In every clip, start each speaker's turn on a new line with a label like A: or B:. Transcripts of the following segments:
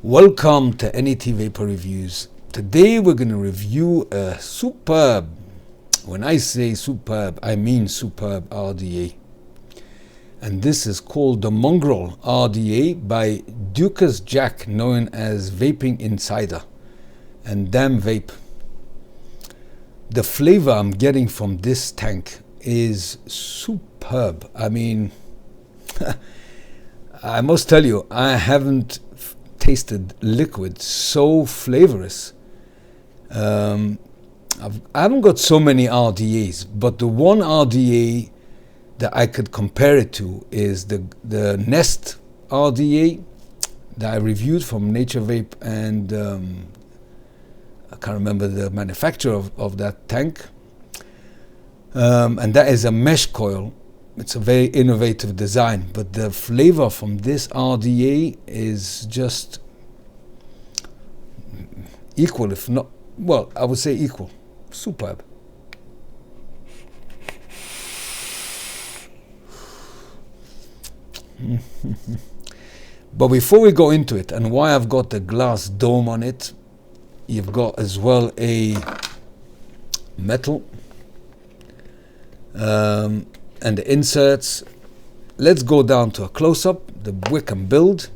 A: Welcome to NET Vapor Reviews. Today we're going to review a superb, when I say superb, I mean superb RDA. And this is called the Mongrel RDA by Deuces Jack, known as Vaping Insider and Damn Vape. The flavor I'm getting from this tank is superb. I mean, I must tell you, I haven't tasted liquid so flavorous. I haven't got so many RDAs, but the one RDA that I could compare it to is the Nest RDA that I reviewed from Nature Vape, and I can't remember the manufacturer of that tank. And that is a mesh coil. It's a very innovative design, but the flavor from this RDA is just equal, if not, well, I would say equal. Superb. But before we go into it, and why I've got the glass dome on it, you've got as well a metal and the inserts. Let's go down to a close-up, the wick and build,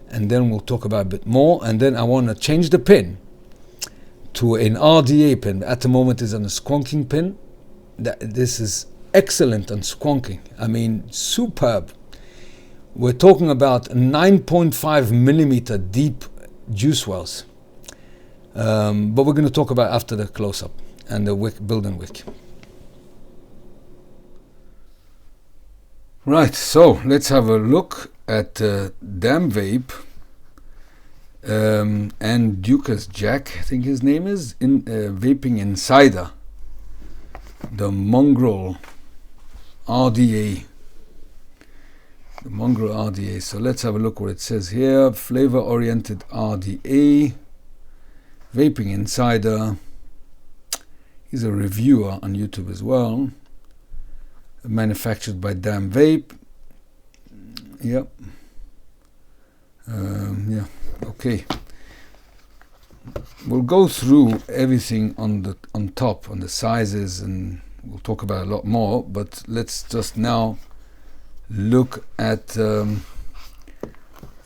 A: and then we'll talk about a bit more. And then I want to change the pin to an RDA pin. At the moment is on a squonking pin. This is excellent on squonking. I mean, superb. We're talking about 9.5 millimeter deep juice wells. But we're going to talk about after the close-up and the wick, build and wick. Right, so let's have a look at Damn Vape and Deuces Jack, I think his name is, in Vaping Insider, the Mongrel RDA. The Mongrel RDA. So let's have a look what it says here. Flavor-oriented RDA, Vaping Insider. He's a reviewer on YouTube as well. Manufactured by Damn Vape. Yep. Yeah. Okay. We'll go through everything on top, on the sizes, and we'll talk about a lot more. But let's just now look at the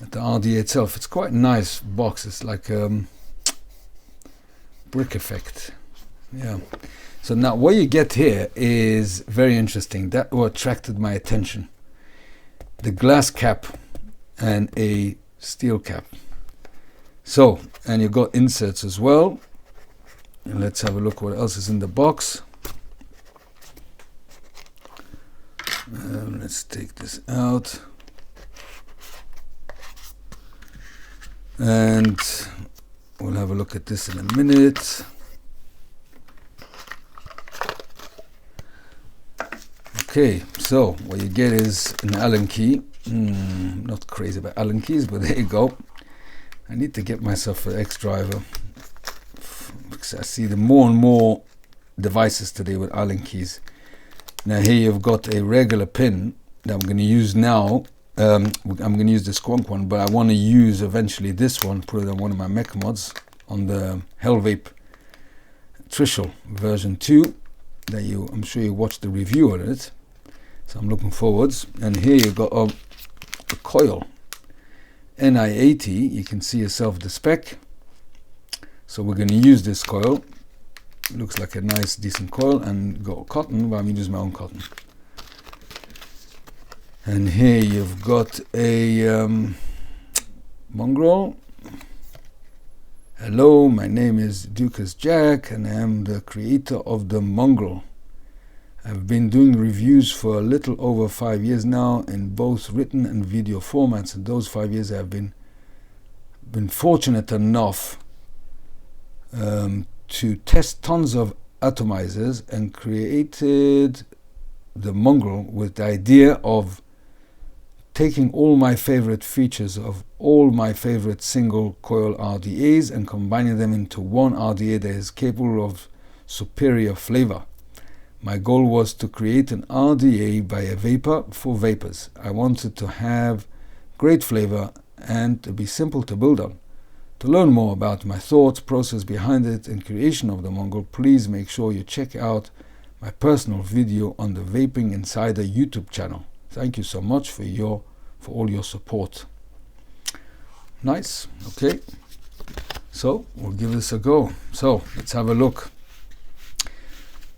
A: RDA itself. It's quite a nice box. It's like brick effect. Yeah. So now what you get here is very interesting. That what attracted my attention. The glass cap and a steel cap. So, and you've got inserts as well. And let's have a look what else is in the box. Let's take this out. And we'll have a look at this in a minute. Okay, so what you get is an Allen key. Not crazy about Allen keys, but there you go. I need to get myself an X driver because I see the more and more devices today with Allen keys. Now here you've got a regular pin that I'm going to use now. I'm going to use the squonk one, but I want to use eventually this one, put it on one of my mech mods on the Hell Vape Trishul version 2 that I'm sure you watched the review on it. So I'm looking forwards. And here you've got a coil, NI80. You can see yourself the spec. So we're going to use this coil. Looks like a nice, decent coil, and got cotton, but I'm using my own cotton. And here you've got a Mongrel. Hello, my name is Deuces Jack, and I am the creator of the Mongrel. I've been doing reviews for a little over 5 years now in both written and video formats. In those 5 years I've been fortunate enough to test tons of atomizers and created the Mongrel with the idea of taking all my favorite features of all my favorite single coil RDAs and combining them into one RDA that is capable of superior flavor. My goal was to create an RDA by a vapor for vapors. I wanted to have great flavor and to be simple to build on. To learn more about my thoughts, process behind it, and creation of the Mongrel, please make sure you check out my personal video on the Vaping Insider YouTube channel. Thank you so much for all your support. Nice. Okay, so we'll give this a go. So let's have a look.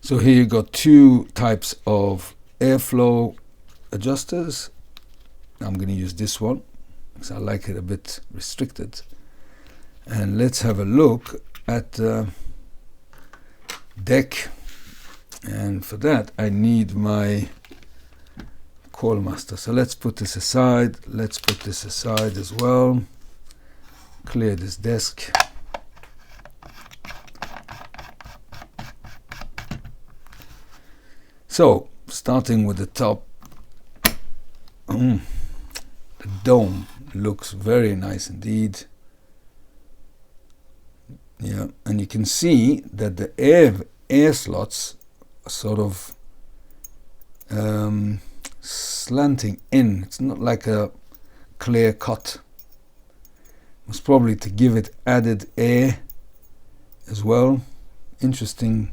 A: So here you got two types of airflow adjusters. I'm going to use this one because I like it a bit restricted. And let's have a look at the deck. And for that I need my coil master. So let's put this aside. Let's put this aside as well. Clear this desk. So starting with the top, the dome looks very nice indeed. Yeah, and you can see that the air slots are sort of slanting in. It's not like a clear cut. It's probably to give it added air as well. Interesting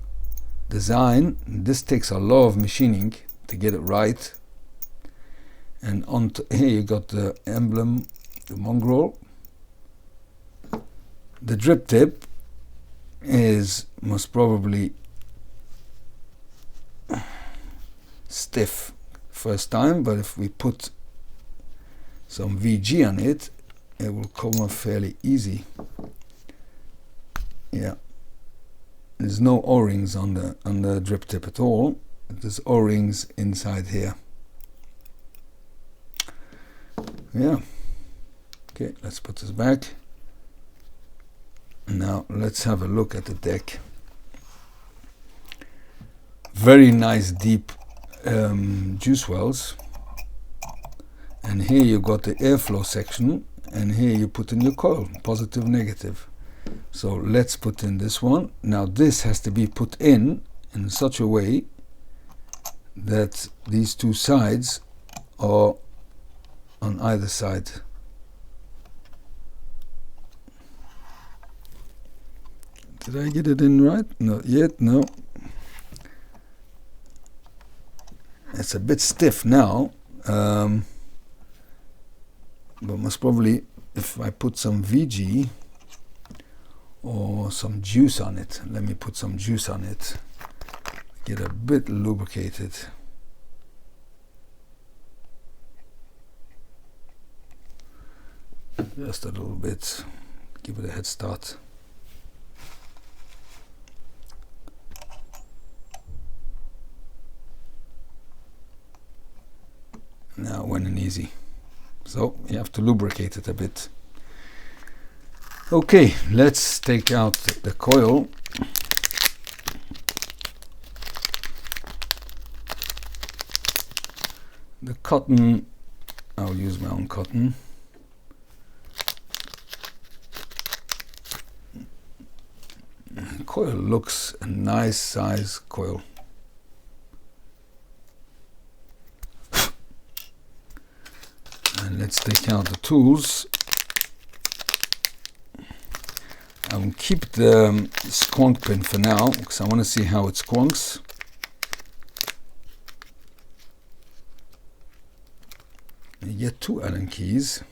A: design. This takes a lot of machining to get it right. And on here you got the emblem, the Mongrel. The drip tip is most probably stiff first time, but if we put some VG on it, it will come off fairly easy. Yeah, there's no O-rings on the drip tip at all. There's O-rings inside here. Yeah. Okay, let's put this back. Now let's have a look at the deck. Very nice deep juice wells. And here you got the airflow section, and here you put in your coil, positive, negative. So let's put in this one. Now this has to be put in such a way that these two sides are on either side. Did I get it in right? Not yet, no. It's a bit stiff now, but most probably if I put some VG or some juice on it, let me put some juice on it, get a bit lubricated. Just a little bit, give it a head start. Now went in easy, so you have to lubricate it a bit. Okay, let's take out the coil. The cotton, I'll use my own cotton. Coil looks a nice size coil. And let's take out the tools. I will keep the squonk pin for now because I want to see how it squonks. You get two Allen keys.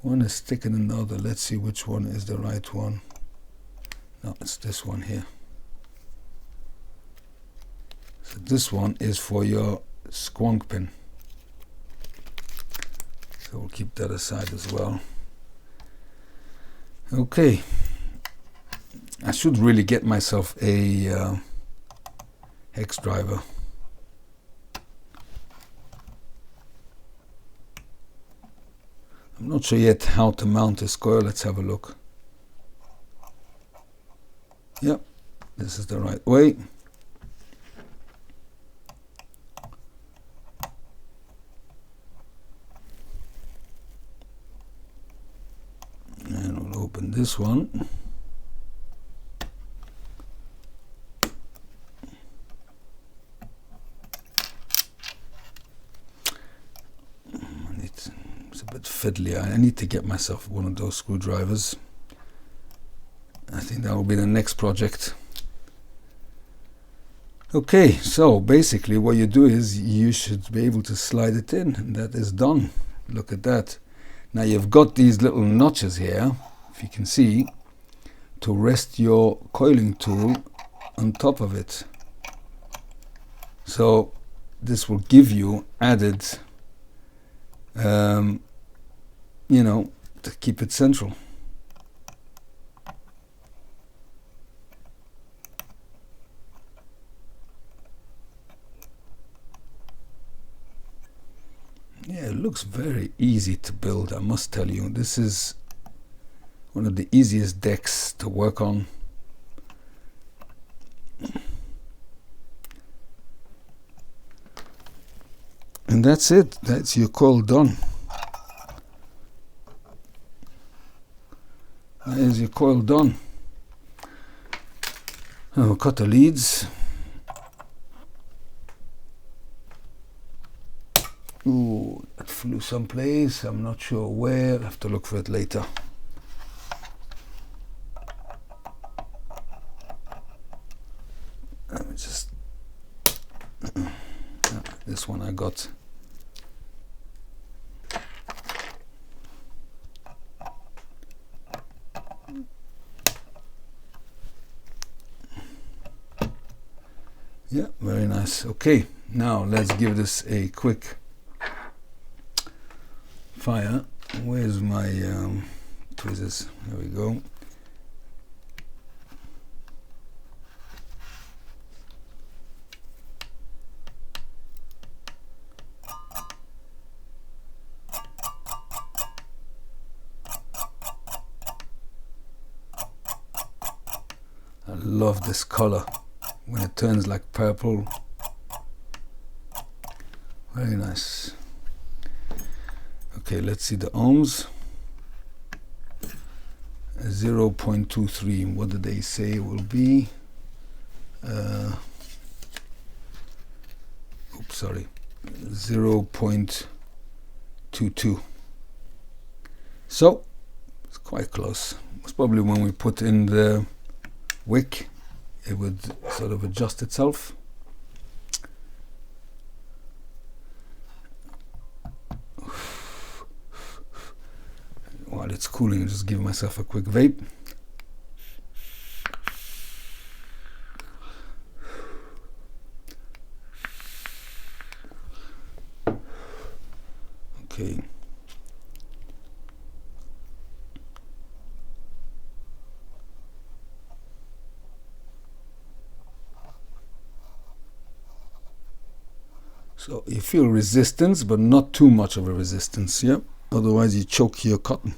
A: One is thicker than the other. Let's see which one is the right one. No, it's this one here. So this one is for your squonk pin. So we'll keep that aside as well. Okay, I should really get myself a hex driver. I'm not sure yet how to mount this coil. Let's have a look. Yep, this is the right way. And we'll open this one. It's a bit fiddly. I need to get myself one of those screwdrivers. I think that will be the next project. Okay, so basically what you do is you should be able to slide it in, and that is done. Look at that. Now you've got these little notches here, if you can see, to rest your coiling tool on top of it. So this will give you added, you know, to keep it central. Yeah, it looks very easy to build, I must tell you. This is one of the easiest decks to work on. And that's it. That's your coil done. That is your coil done. Oh, cut the leads. Ooh, that flew someplace. I'm not sure where. I'll have to look for it later. Let me just... this one I got. Yeah, very nice. Okay, now let's give this a quick fire. Where's my tweezers? There we go. I love this color when it turns like purple. Very nice. Okay, let's see the ohms. 0.23. What did they say it will be? Oops, sorry. 0.22. So it's quite close. It's probably when we put in the wick, it would sort of adjust itself. While it's cooling, I'll just give myself a quick vape. Okay. So you feel resistance, but not too much of a resistance, yeah? Otherwise you choke your cotton.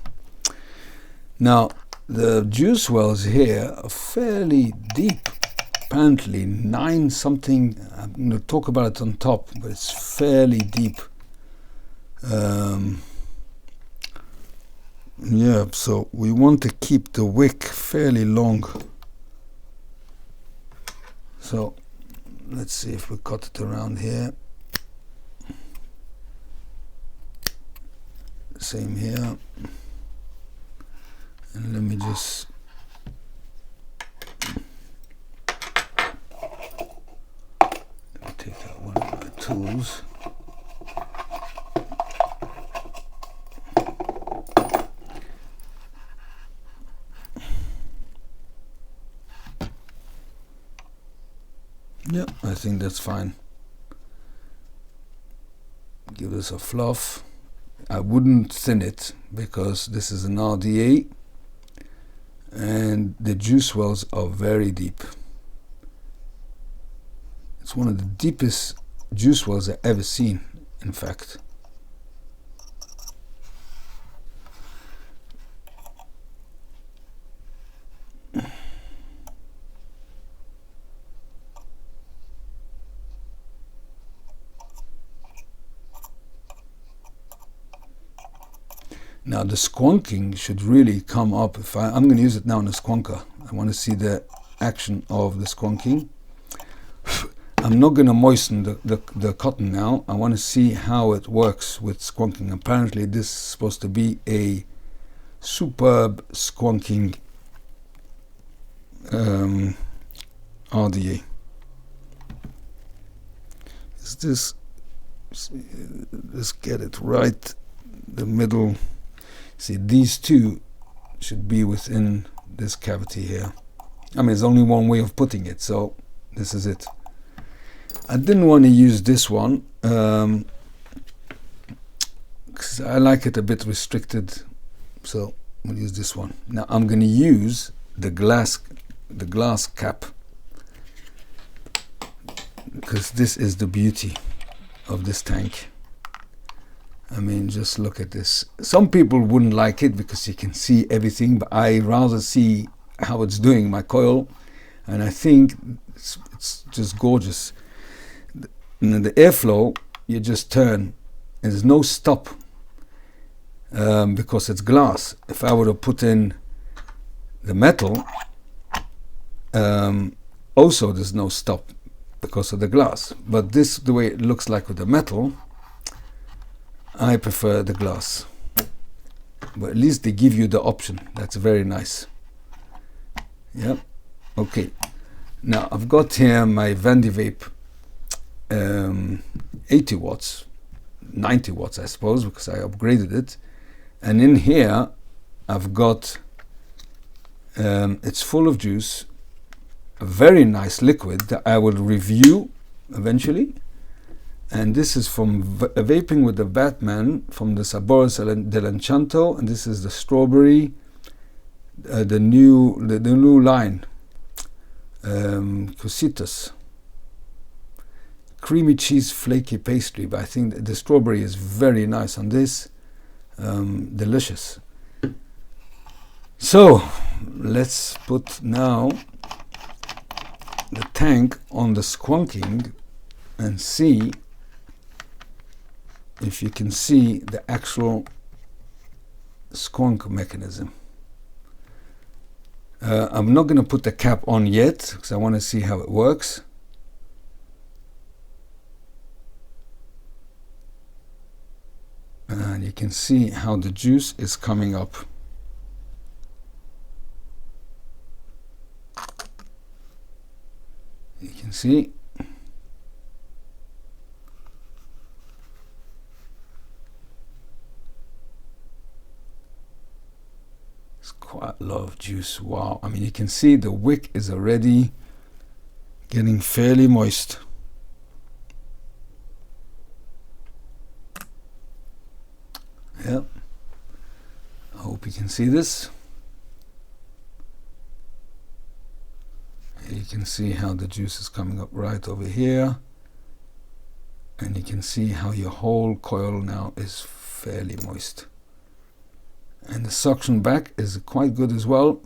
A: Now, the juice wells here are fairly deep. Apparently 9 something, I'm going to talk about it on top, but it's fairly deep. Yeah, so we want to keep the wick fairly long. So let's see if we cut it around here. Same here. And let me just take out one of my tools. Yeah, I think that's fine. Give this a fluff. I wouldn't thin it because this is an RDA and the juice wells are very deep. It's one of the deepest juice wells I've ever seen, in fact. Now the squonking should really come up. If I'm going to use it now in a squonker. I want to see the action of the squonking. I'm not going to moisten the cotton now. I want to see how it works with squonking. Apparently this is supposed to be a superb squonking RDA. Is this, let's get it right, the middle. See, these two should be within this cavity here. I mean, there's only one way of putting it, so this is it. I didn't want to use this one because I like it a bit restricted, so we'll use this one. Now I'm going to use the glass cap, because this is the beauty of this tank. I mean, just look at this. Some people wouldn't like it because you can see everything, but I rather see how it's doing my coil, and I think it's just gorgeous. And the airflow, you just turn, and there's no stop because it's glass. If I were to put in the metal, also there's no stop because of the glass. But this, the way it looks like with the metal, I prefer the glass. But at least they give you the option. That's very nice. Yep. Okay. Now I've got here my Vape 80 watts, 90 watts I suppose, because I upgraded it. And in here I've got, it's full of juice, a very nice liquid that I will review eventually. And this is from Vaping with the Batman from the Sabores del Enchanto, and this is the strawberry, the new line, Cositas, creamy cheese flaky pastry. But I think the strawberry is very nice on this, delicious. So let's put now the tank on the squonking and see if you can see the actual squonk mechanism. I'm not going to put the cap on yet because I want to see how it works. And you can see how the juice is coming up. You can see. Quite a lot of juice. Wow. I mean, you can see the wick is already getting fairly moist. Yep. I hope you can see this. You can see how the juice is coming up right over here. And you can see how your whole coil now is fairly moist. And the suction back is quite good as well.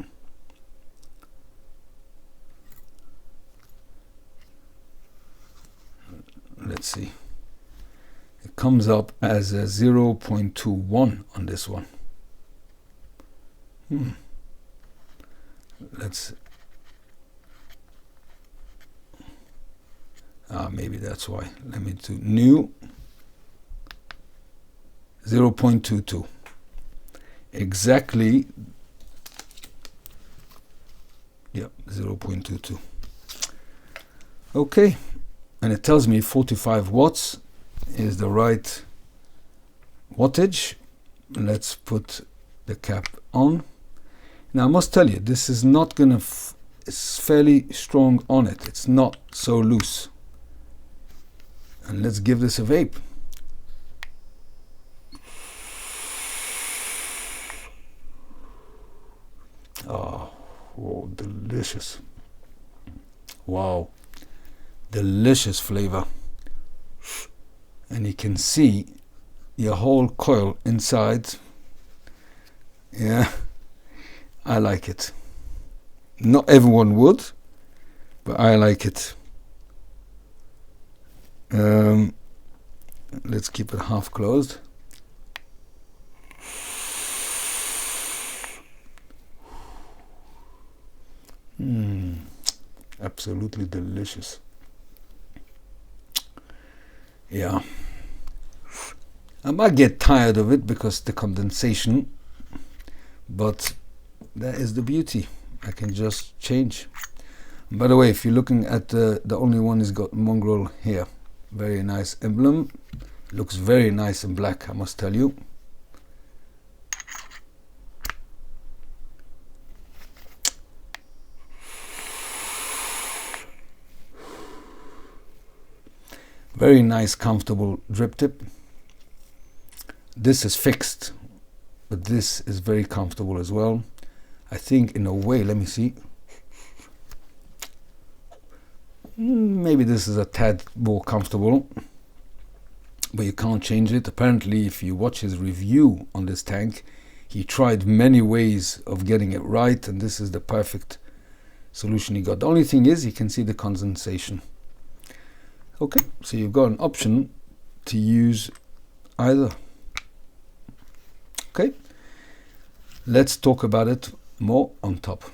A: Let's see. It comes up as a 0.21 on this one. Let's. Maybe that's why. Let me do new. 0.22. Exactly. Yep, 0.22. Okay, and it tells me 45 watts is the right wattage. Let's put the cap on. Now I must tell you, this is not gonna it's fairly strong on it. It's not so loose. And let's give this a vape. Oh, delicious. Wow, delicious flavor. And you can see your whole coil inside. Yeah, I like it. Not everyone would, but I like it. Let's keep it half closed. Absolutely delicious. Yeah, I might get tired of it because the condensation, but that is the beauty. I can just change. By the way, if you're looking at the only one is got Mongrel here. Very nice emblem. Looks very nice in black, I must tell you. Very nice, comfortable drip tip. This is fixed, but this is very comfortable as well. I think in a way, let me see. Maybe this is a tad more comfortable, but you can't change it. Apparently, if you watch his review on this tank, he tried many ways of getting it right, and this is the perfect solution he got. The only thing is you can see the condensation. Okay, so you've got an option to use either. Okay, let's talk about it more on top.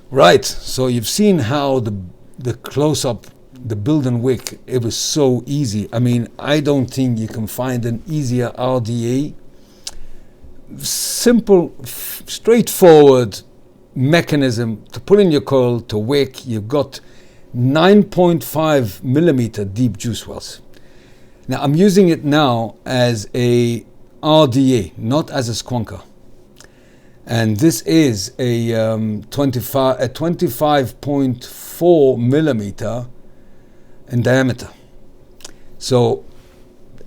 A: Right, so you've seen how the close-up, the build and wick, it was so easy. I mean, I don't think you can find an easier RDA. Simple, straightforward mechanism to put in your coil, to wick. You've got 9.5 millimeter deep juice wells. Now I'm using it now as a RDA, not as a squonker. And this is a 25.4 millimeter in diameter. So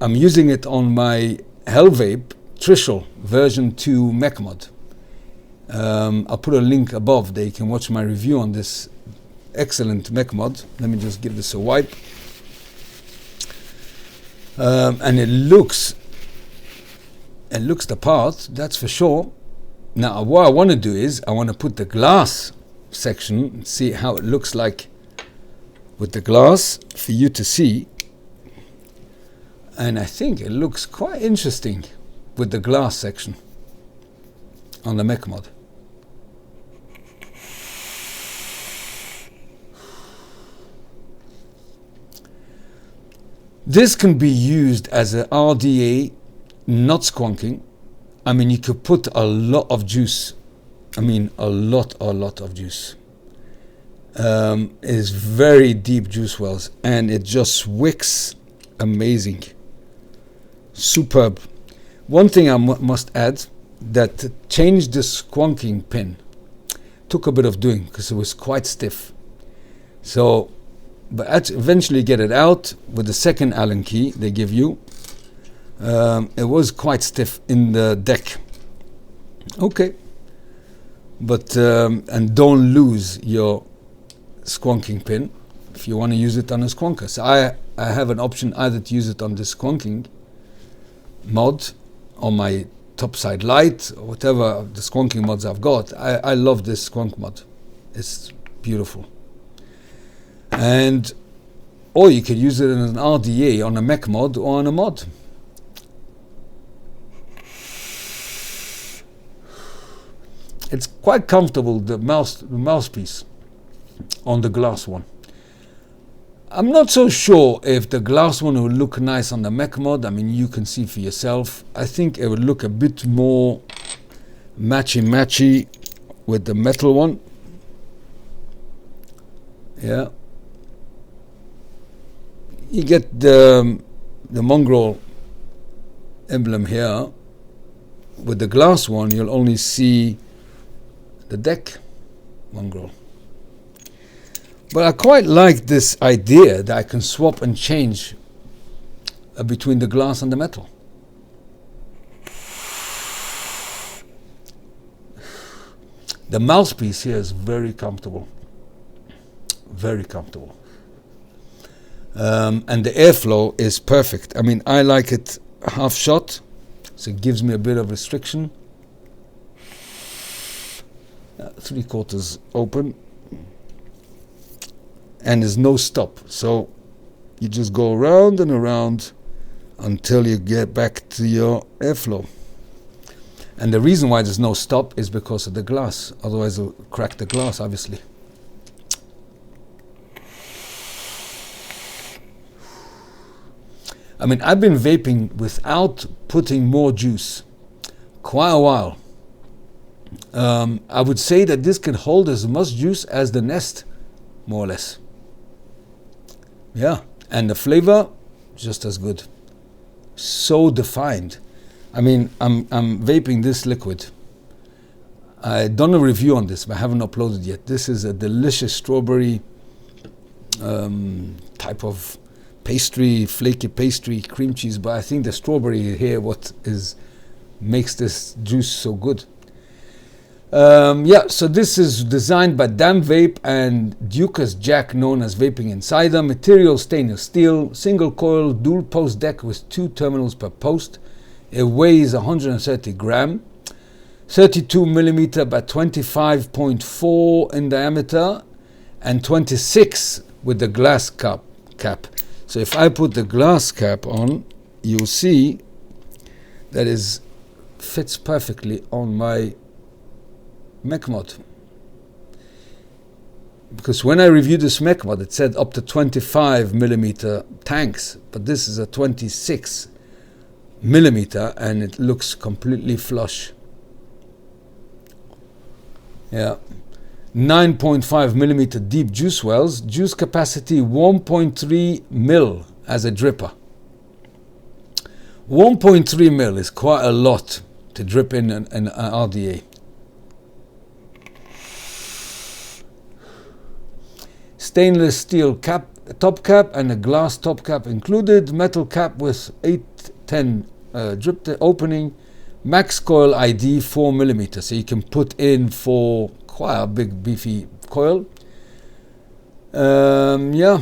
A: I'm using it on my Hell Vape Trishul version 2 mech mod. I'll put a link above there. You can watch my review on this excellent mech mod. Let me just give this a wipe. And it looks the part, that's for sure. Now what I want to do is I want to put the glass section and see how it looks like with the glass for you to see. And I think it looks quite interesting with the glass section on the mech mod. This can be used as a RDA, not squonking. I mean, you could put a lot of juice. I mean, a lot of juice. It's very deep juice wells, and it just wicks amazing. Superb. One thing I must add, that to change the squonking pin took a bit of doing because it was quite stiff. So, but eventually get it out with the second Allen key they give you. It was quite stiff in the deck. Okay, but and don't lose your squonking pin if you want to use it on a squonker. So I have an option either to use it on the squonking mod, on my topside light, or whatever the squonking mods I've got. I love this squonk mod. It's beautiful. And or you could use it as an RDA on a mech mod or on a mod. It's quite comfortable, the mouthpiece on the glass one. I'm not so sure if the glass one will look nice on the mech mod. I mean, you can see for yourself. I think it would look a bit more matchy with the metal one. Yeah. You get the Mongrel emblem here. With the glass one, you'll only see the deck Mongrel. But I quite like this idea that I can swap and change between the glass and the metal. The mouthpiece here is very comfortable. Very comfortable. And the airflow is perfect. I mean, I like it half shot, so it gives me a bit of restriction. 3/4 open, and there's no stop, so you just go around and around until you get back to your airflow. And the reason why there's no stop is because of the glass. Otherwise it'll crack the glass, obviously. I mean, I've been vaping without putting more juice quite a while. I would say that this can hold as much juice as the Nest, more or less. Yeah, and the flavor, just as good. So defined. I mean, I'm vaping this liquid. I've done a review on this, but I haven't uploaded yet. This is a delicious strawberry type of pastry, flaky pastry, cream cheese. But I think the strawberry here makes this juice so good. Yeah, so this is designed by Damn Vape and Deuces Jack, known as Vaping Insider. Material stainless steel, single coil, dual post deck with 2 terminals per post. It weighs 130 gram, 32 millimeter by 25.4 in diameter, and 26 with the glass cap. So if I put the glass cap on, you'll see that it fits perfectly on my mech mod. Because when I reviewed this mech mod, it said up to 25 millimeter tanks, but this is a 26 millimeter and it looks completely flush. Yeah, 9.5 millimeter deep juice wells, juice capacity 1.3 mil as a dripper. 1.3 mil is quite a lot to drip in an RDA. Stainless steel top cap and a glass top cap included. Metal cap with 810 drip opening. Max coil ID 4 millimeter, so you can put in for quite a big beefy coil. Yeah,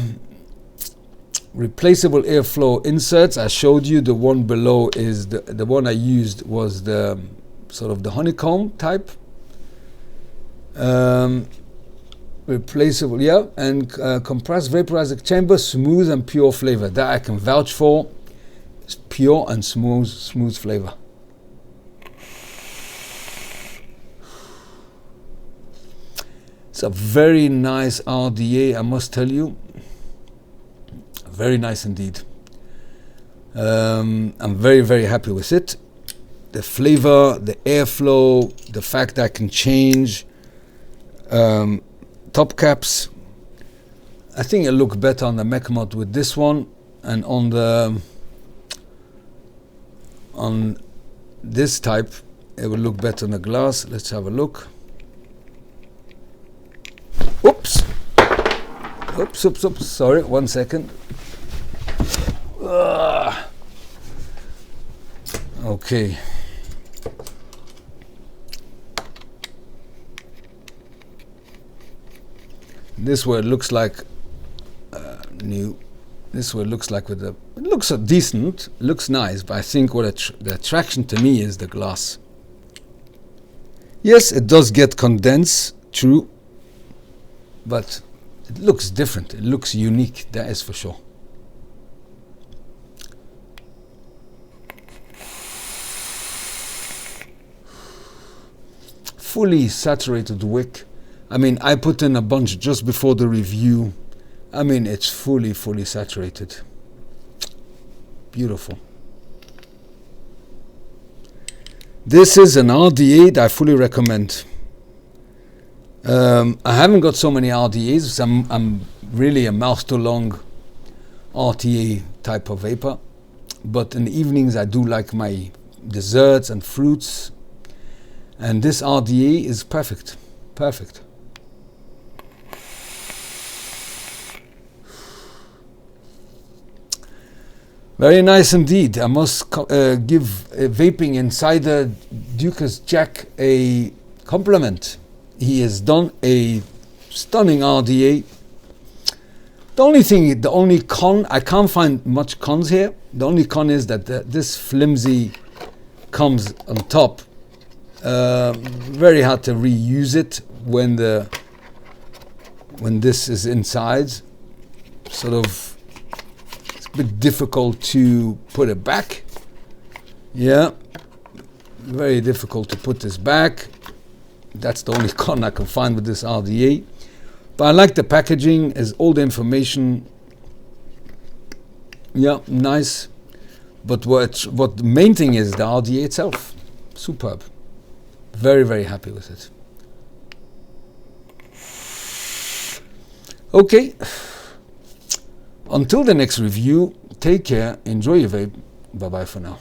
A: replaceable airflow inserts. I showed you the one below is the one I used was the sort of the honeycomb type. Replaceable, yeah, and compressed vaporizing chamber, smooth and pure flavor. That I can vouch for. It's pure and smooth flavor. It's a very nice RDA, I must tell you. Very nice indeed. I'm very, very happy with it. The flavor, the airflow, the fact that I can change top caps. I think it look better on the mech mod with this one, and on this type it will look better on the glass. Let's have a look. Oops, sorry, 1 second. Okay. This way it looks like new. This way it looks like with the. It looks decent, looks nice, but I think what the attraction to me is the glass. Yes, it does get condensed, true, but it looks different. It looks unique. That is for sure. Fully saturated wick. I mean, I put in a bunch just before the review. I mean, it's fully saturated. Beautiful. This is an RDA that I fully recommend. I haven't got so many RDAs. I'm really a mouth to long RTA type of vapor. But in the evenings, I do like my desserts and fruits. And this RDA is perfect. Perfect. Very nice indeed. I must give Vaping Insider Deuces Jack a compliment. He has done a stunning RDA. The only con, I can't find much cons here. The only con is that this flimsy comes on top. Very hard to reuse it when this is inside. Sort of. Bit difficult to put it back. Yeah, Very difficult to put this back. That's the only con I can find with this RDA. But I like the packaging, has all the information. Yeah, nice. But what the main thing is the RDA itself. Superb. Very, very happy with it. Okay. Until the next review, take care, enjoy your vape. Bye bye for now.